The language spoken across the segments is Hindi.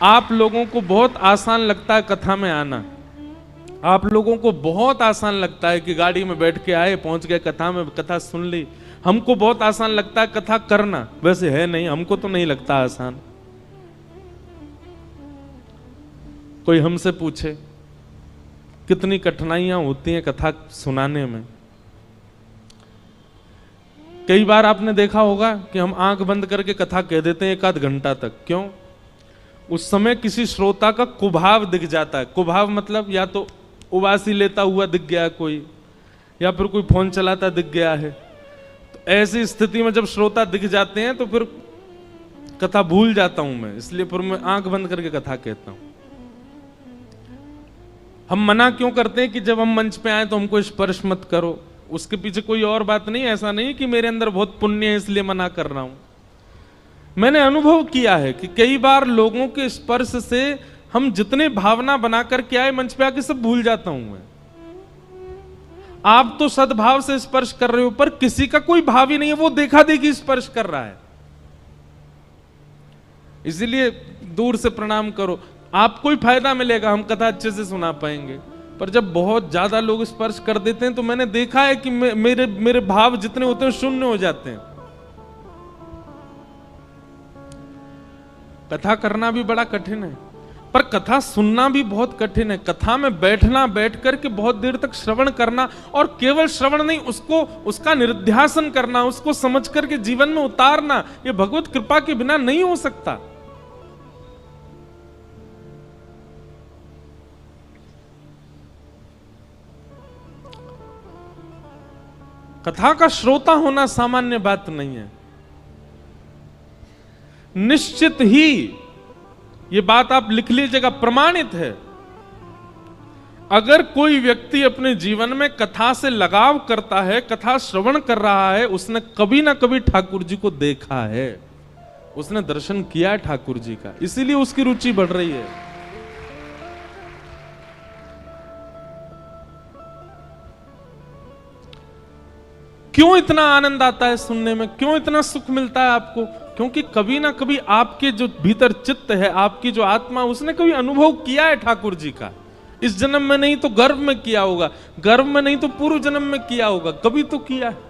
आप लोगों को बहुत आसान लगता है कथा में आना, आप लोगों को बहुत आसान लगता है कि गाड़ी में बैठ के आए, पहुंच गए कथा में, कथा सुन ली। हमको बहुत आसान लगता है कथा करना, वैसे है नहीं, हमको तो नहीं लगता आसान। कोई हमसे पूछे कितनी कठिनाइयां होती हैं कथा सुनाने में। कई बार आपने देखा होगा कि हम आंख बंद करके कथा कह देते हैं 1 आध घंटा तक। क्यों? उस समय किसी श्रोता का कुभाव दिख जाता है। कुभाव मतलब या तो उबासी लेता हुआ दिख गया कोई, या फिर कोई फोन चलाता दिख गया है। तो ऐसी स्थिति में जब श्रोता दिख जाते हैं तो फिर कथा भूल जाता हूं मैं, इसलिए फिर मैं आंख बंद करके कथा कहता हूं। हम मना क्यों करते हैं कि जब हम मंच पे आए तो हमको स्पर्श मत करो? उसके पीछे कोई और बात नहीं, ऐसा नहीं कि मेरे अंदर बहुत पुण्य है इसलिए मना कर रहा हूं। मैंने अनुभव किया है कि कई बार लोगों के स्पर्श से हम जितने भावना बना करके आए मंच पे आके सब भूल जाता हूं मैं। आप तो सद्भाव से स्पर्श कर रहे हो, पर किसी का कोई भाव ही नहीं है, वो देखा देखी स्पर्श कर रहा है। इसीलिए दूर से प्रणाम करो, आपको ही फायदा मिलेगा, हम कथा अच्छे से सुना पाएंगे। पर जब बहुत ज्यादा लोग स्पर्श कर देते हैं तो मैंने देखा है कि मेरे भाव जितने होते हैं शून्य हो जाते हैं। कथा करना भी बड़ा कठिन है, पर कथा सुनना भी बहुत कठिन है। कथा में बैठना, बैठ करके बहुत देर तक श्रवण करना, और केवल श्रवण नहीं, उसका निरुध्यासन करना, उसको समझ करके जीवन में उतारना, ये भगवत कृपा के बिना नहीं हो सकता। कथा का श्रोता होना सामान्य बात नहीं है। निश्चित ही ये बात आप लिख लीजिएगा, प्रमाणित है। अगर कोई व्यक्ति अपने जीवन में कथा से लगाव करता है, कथा श्रवण कर रहा है, उसने कभी ना कभी ठाकुर जी को देखा है, उसने दर्शन किया है ठाकुर जी का, इसीलिए उसकी रुचि बढ़ रही है। क्यों इतना आनंद आता है सुनने में? क्यों इतना सुख मिलता है आपको? क्योंकि कभी ना कभी आपके जो भीतर चित्त है, आपकी जो आत्मा, उसने कभी अनुभव किया है ठाकुर जी का। इस जन्म में नहीं तो गर्भ में किया होगा, गर्भ में नहीं तो पूर्व जन्म में किया होगा, कभी तो किया है।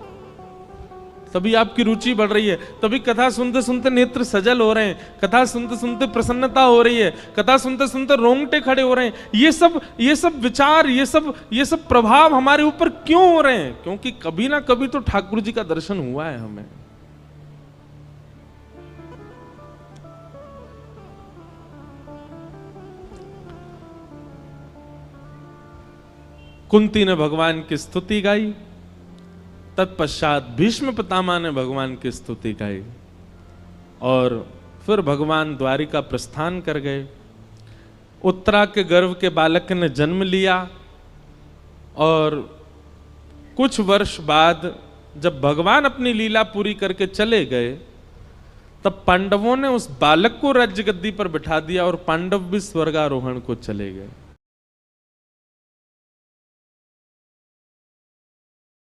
तभी आपकी रुचि बढ़ रही है, तभी कथा सुनते सुनते नेत्र सजल हो रहे हैं, कथा सुनते सुनते प्रसन्नता हो रही है, कथा सुनते सुनते रोंगटे खड़े हो रहे हैं। ये सब विचार, ये सब प्रभाव हमारे ऊपर क्यों हो रहे हैं? क्योंकि कभी ना कभी तो ठाकुर जी का दर्शन हुआ है हमें। कुंती ने भगवान की स्तुति गाई, तत्पश्चात भीष्म पितामह ने भगवान की स्तुति गाई, और फिर भगवान द्वारिका प्रस्थान कर गए। उत्तरा के गर्भ के बालक ने जन्म लिया, और कुछ वर्ष बाद जब भगवान अपनी लीला पूरी करके चले गए, तब पांडवों ने उस बालक को राज्य गद्दी पर बिठा दिया और पांडव भी स्वर्गारोहण को चले गए।